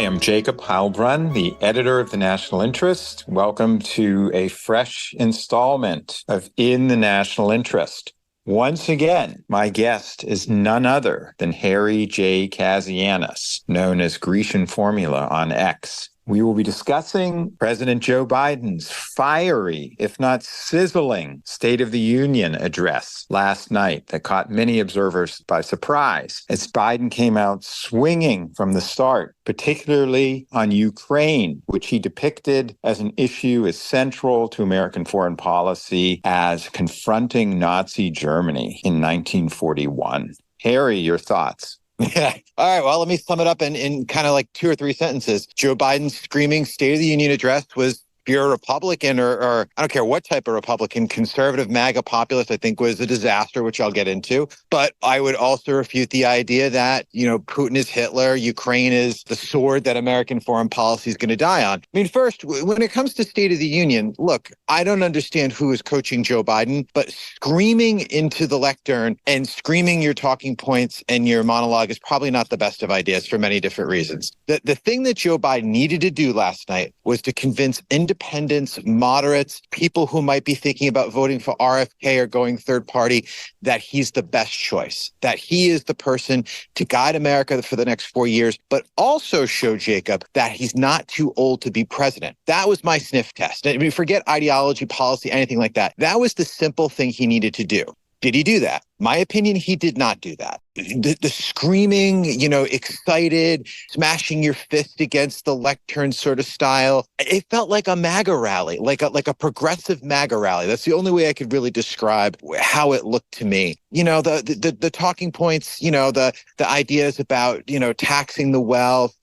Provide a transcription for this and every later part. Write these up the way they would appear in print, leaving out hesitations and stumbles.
Hi, I'm Jacob Heilbrunn, the editor of The National Interest. Welcome to a fresh installment of In the National Interest. Once again, my guest is none other than Harry J. Kazianis, known as Grecian Formula on X. We will be discussing President Joe Biden's fiery, if not sizzling, State of the Union address last night that caught many observers by surprise as Biden came out swinging from the start, particularly on Ukraine, which he depicted as an issue as central to American foreign policy as confronting Nazi Germany in 1941. Harry, your thoughts? Yeah. All right. Well, let me sum it up in kind of like 2 or 3 sentences. Joe Biden's screaming State of the Union address was, if you're a Republican or I don't care what type of Republican, conservative, MAGA populist, I think was a disaster, which I'll get into. But I would also refute the idea that, Putin is Hitler, Ukraine is the sword that American foreign policy is going to die on. I mean, first, when it comes to State of the Union, look, I don't understand who is coaching Joe Biden, but screaming into the lectern and screaming your talking points and your monologue is probably not the best of ideas for many different reasons. The thing that Joe Biden needed to do last night was to convince independents, moderates, people who might be thinking about voting for RFK or going third party, that he's the best choice, that he is the person to guide America for the next 4 years, but also show Jacob that he's not too old to be president. That was my sniff test. I mean, forget ideology, policy, anything like that. That was the simple thing he needed to do. Did he do that? My opinion, he did not do that. The screaming, excited, smashing your fist against the lectern sort of style, it felt like a MAGA rally, like a progressive MAGA rally. That's the only way I could really describe how it looked to me. The talking points, the ideas about, taxing the wealth,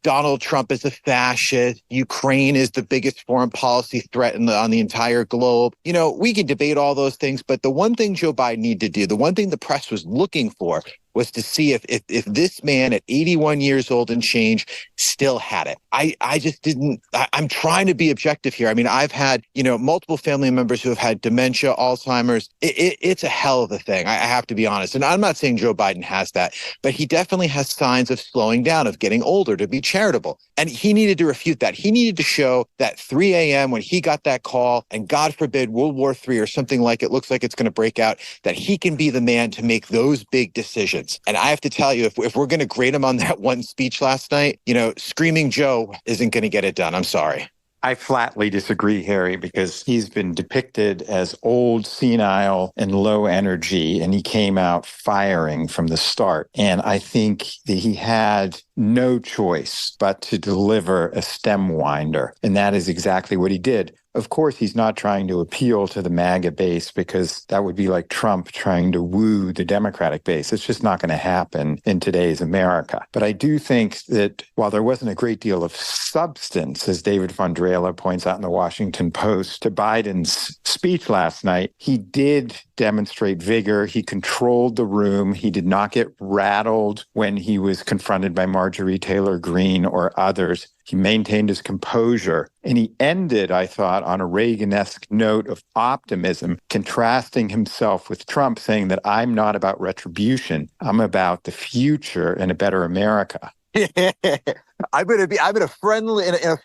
Donald Trump is a fascist, Ukraine is the biggest foreign policy threat on the entire globe. We can debate all those things, but the one thing Joe Biden needed to do, the one thing the press was looking for was to see if this man at 81 years old and change still had it. I just didn't. I'm trying to be objective here. I mean, I've had, multiple family members who have had dementia, Alzheimer's. It's a hell of a thing. I have to be honest. And I'm not saying Joe Biden has that, but he definitely has signs of slowing down, of getting older, to be charitable. And he needed to refute that. He needed to show that 3 a.m. when he got that call, and God forbid World War III or something like it looks like it's going to break out, that he can be the man to make those big decisions. And I have to tell you, if we're going to grade him on that one speech last night, Screaming Joe isn't going to get it done. I'm sorry. I flatly disagree, Harry, because he's been depicted as old, senile, and low energy, and he came out firing from the start. And I think that he had no choice but to deliver a stem winder, and that is exactly what he did. Of course, he's not trying to appeal to the MAGA base, because that would be like Trump trying to woo the Democratic base. It's just not going to happen in today's America. But I do think that while there wasn't a great deal of substance, as David Fondrella points out in the Washington Post, to Biden's speech last night, he did demonstrate vigor. He controlled the room. He did not get rattled when he was confronted by Marjorie Taylor Greene or others. He maintained his composure, and he ended, I thought, on a Reagan-esque note of optimism, contrasting himself with Trump, saying that I'm not about retribution. I'm about the future and a better America. I'm in a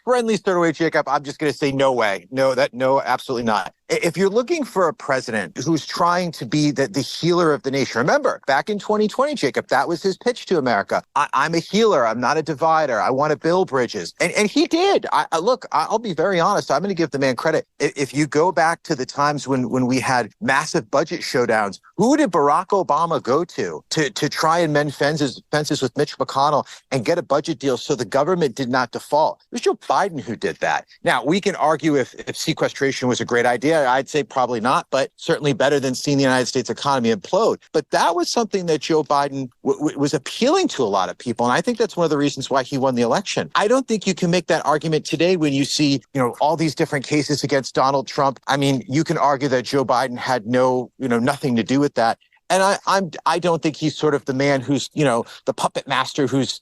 friendly sort of way, Jacob. I'm just going to say no way. No, absolutely not. If you're looking for a president who's trying to be the healer of the nation, remember, back in 2020, Jacob, that was his pitch to America. I'm a healer. I'm not a divider. I want to build bridges. And he did. Look, I'll be very honest. I'm going to give the man credit. If you go back to the times when we had massive budget showdowns, who did Barack Obama go to try and mend fences with Mitch McConnell and get a budget deal so the government did not default? It was Joe Biden who did that. Now, we can argue if sequestration was a great idea. I'd say probably not, but certainly better than seeing the United States economy implode. But that was something that Joe Biden was appealing to a lot of people. And I think that's one of the reasons why he won the election. I don't think you can make that argument today when you see, all these different cases against Donald Trump. I mean, you can argue that Joe Biden had nothing to do with that. I don't think he's sort of the man who's, the puppet master who's,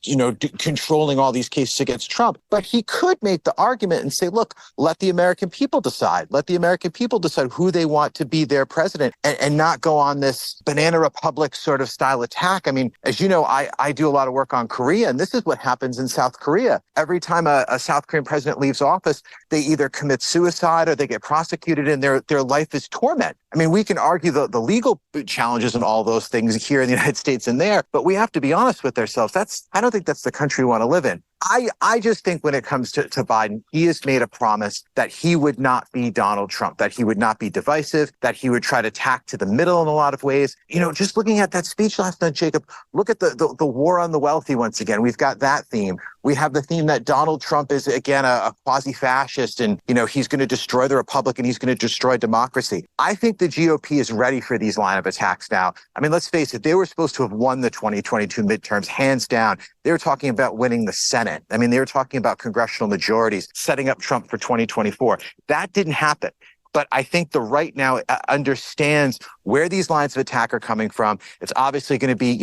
controlling all these cases against Trump. But he could make the argument and say, look, let the American people decide. Let the American people decide who they want to be their president, and not go on this banana republic sort of style attack. I mean, as you know, I do a lot of work on Korea, and this is what happens in South Korea. Every time a South Korean president leaves office, they either commit suicide or they get prosecuted, and their life is torment. I mean, we can argue the legal challenges and all those things here in the United States and there, but we have to be honest with ourselves. I don't think that's the country we want to live in. I just think when it comes to Biden, he has made a promise that he would not be Donald Trump, that he would not be divisive, that he would try to tack to the middle in a lot of ways. Just looking at that speech last night, Jacob, look at the war on the wealthy once again. We've got that theme. We have the theme that Donald Trump is, again, a quasi-fascist, and, he's going to destroy the Republic and he's going to destroy democracy. I think the GOP is ready for these line of attacks now. I mean, let's face it, they were supposed to have won the 2022 midterms, hands down. They were talking about winning the Senate. I mean, they were talking about congressional majorities, setting up Trump for 2024. That didn't happen. But I think the right now understands where these lines of attack are coming from. It's obviously going to be,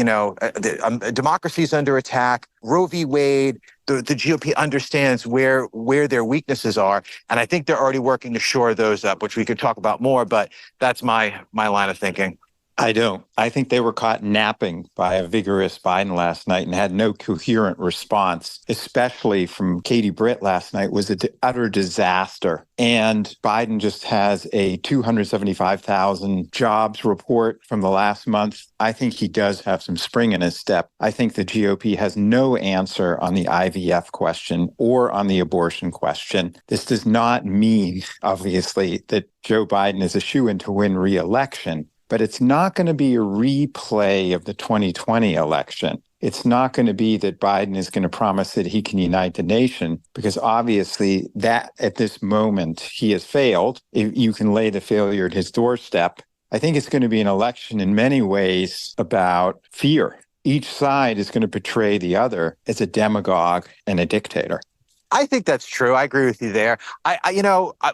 democracy is under attack. Roe v. Wade, the GOP understands where their weaknesses are. And I think they're already working to shore those up, which we could talk about more. But that's my line of thinking. I don't. I think they were caught napping by a vigorous Biden last night and had no coherent response, especially from Katie Britt last night, was an utter disaster. And Biden just has a 275,000 jobs report from the last month. I think he does have some spring in his step. I think the GOP has no answer on the IVF question or on the abortion question. This does not mean, obviously, that Joe Biden is a shoo-in to win re-election. But it's not going to be a replay of the 2020 election. It's not going to be that Biden is going to promise that he can unite the nation, because obviously that at this moment he has failed. If you can lay the failure at his doorstep. I think it's going to be an election in many ways about fear. Each side is going to portray the other as a demagogue and a dictator. I think that's true. I agree with you there.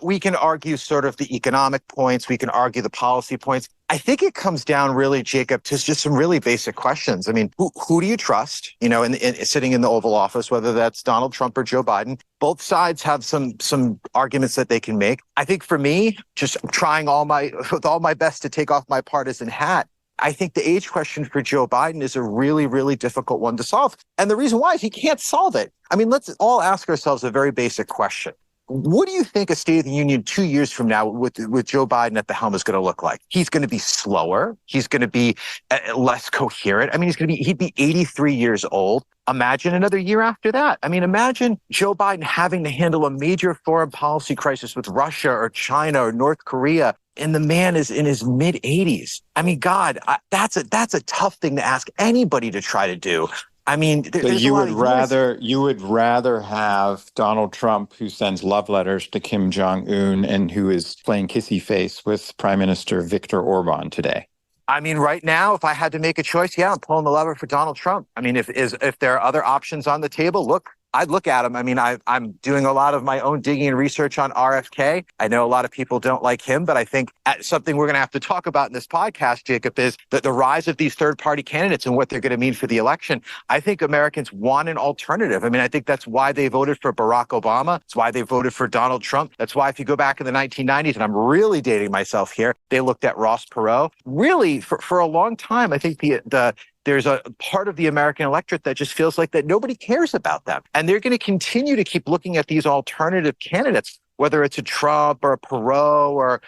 We can argue sort of the economic points. We can argue the policy points. I think it comes down really, Jacob, to just some really basic questions. I mean, who do you trust, sitting in the Oval Office, whether that's Donald Trump or Joe Biden? Both sides have some arguments that they can make. I think for me, just trying with all my best to take off my partisan hat, I think the age question for Joe Biden is a really, really difficult one to solve. And the reason why is he can't solve it. I mean, let's all ask ourselves a very basic question. What do you think a State of the Union 2 years from now with Joe Biden at the helm is going to look like? He's going to be slower. He's going to be less coherent. I mean, he'd be 83 years old. Imagine another year after that. I mean, imagine Joe Biden having to handle a major foreign policy crisis with Russia or China or North Korea, and the man is in his mid-80s. I mean, God, that's a tough thing to ask anybody to try to do. I mean, you would rather have Donald Trump, who sends love letters to Kim Jong-un and who is playing kissy face with Prime Minister Viktor Orban today. I mean, right now, if I had to make a choice, I'm pulling the lever for Donald Trump. I mean, if there are other options on the table, I'd look at them. I mean, I'm doing a lot of my own digging and research on RFK. I know a lot of people don't like him, but I think something we're going to have to talk about in this podcast, Jacob, is that the rise of these third-party candidates and what they're going to mean for the election. I think Americans want an alternative. I mean, I think that's why they voted for Barack Obama. It's why they voted for Donald Trump. That's why if you go back in the 1990s, and I'm really dating myself here, they looked at Ross Perot. Really, for a long time, I think there's a part of the American electorate that just feels like that nobody cares about them. And they're going to continue to keep looking at these alternative candidates, whether it's a Trump or a Perot or,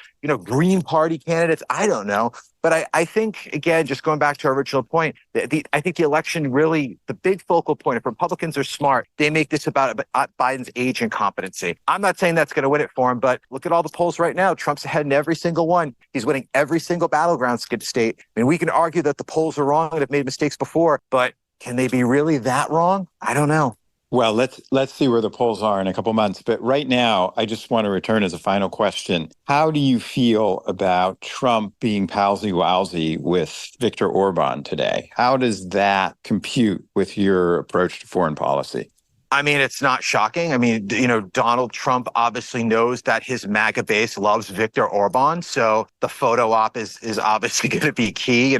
Green Party candidates. I don't know. But I think, again, just going back to our original point, I think the election really, the big focal point, if Republicans are smart, they make this about Biden's age and competency. I'm not saying that's going to win it for him, but look at all the polls right now. Trump's ahead in every single one. He's winning every single battleground state. I mean, we can argue that the polls are wrong and have made mistakes before, but can they be really that wrong? I don't know. Well, let's see where the polls are in a couple months. But right now, I just want to return as a final question. How do you feel about Trump being palsy-walsy with Viktor Orban today? How does that compute with your approach to foreign policy? I mean, it's not shocking. I mean, Donald Trump obviously knows that his MAGA base loves Viktor Orban. So the photo op is obviously going to be key.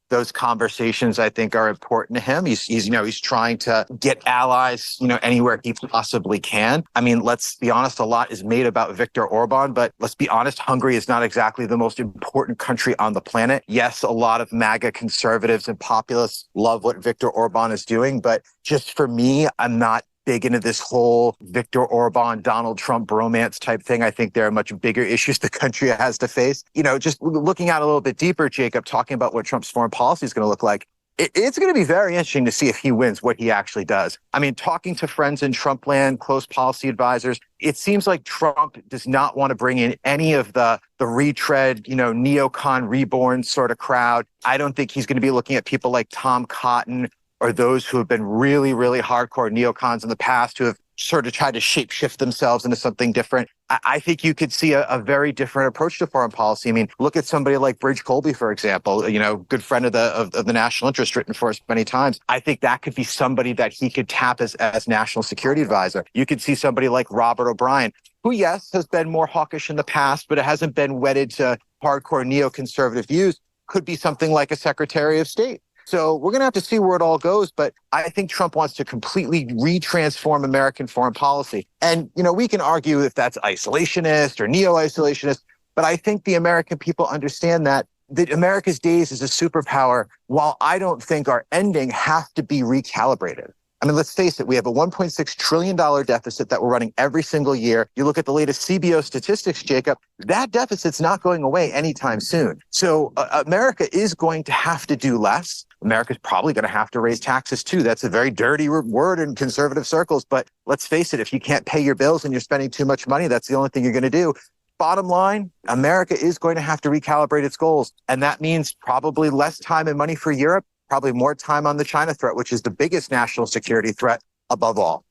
those conversations, I think, are important to him. He's trying to get allies, anywhere he possibly can. I mean, let's be honest, a lot is made about Viktor Orban, but let's be honest, Hungary is not exactly the most important country on the planet. Yes, a lot of MAGA conservatives and populists love what Viktor Orban is doing, but just for me, I'm not big into this whole Viktor Orban, Donald Trump bromance type thing. I think there are much bigger issues the country has to face. Just looking out a little bit deeper, Jacob, talking about what Trump's foreign policy is going to look like. It's going to be very interesting to see if he wins, what he actually does. I mean, talking to friends in Trump land, close policy advisors, it seems like Trump does not want to bring in any of the retread, neocon reborn sort of crowd. I don't think he's going to be looking at people like Tom Cotton or those who have been really, really hardcore neocons in the past who have sort of tried to shapeshift themselves into something different. I think you could see a very different approach to foreign policy. I mean, look at somebody like Bridge Colby, for example, good friend of the national interest, written for us many times. I think that could be somebody that he could tap as national security advisor. You could see somebody like Robert O'Brien, who, yes, has been more hawkish in the past, but it hasn't been wedded to hardcore neoconservative views, could be something like a Secretary of State. So we're going to have to see where it all goes. But I think Trump wants to completely retransform American foreign policy. And, we can argue if that's isolationist or neo-isolationist, but I think the American people understand that America's days as a superpower, while I don't think are ending, have to be recalibrated. I mean, let's face it, we have a $1.6 trillion deficit that we're running every single year. You look at the latest CBO statistics, Jacob, that deficit's not going away anytime soon. So America is going to have to do less. America's probably going to have to raise taxes too. That's a very dirty word in conservative circles. But let's face it, if you can't pay your bills and you're spending too much money, that's the only thing you're going to do. Bottom line, America is going to have to recalibrate its goals. And that means probably less time and money for Europe, probably more time on the China threat, which is the biggest national security threat above all.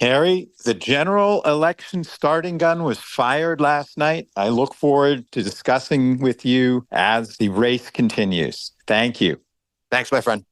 Harry, the general election starting gun was fired last night. I look forward to discussing with you as the race continues. Thank you. Thanks, my friend.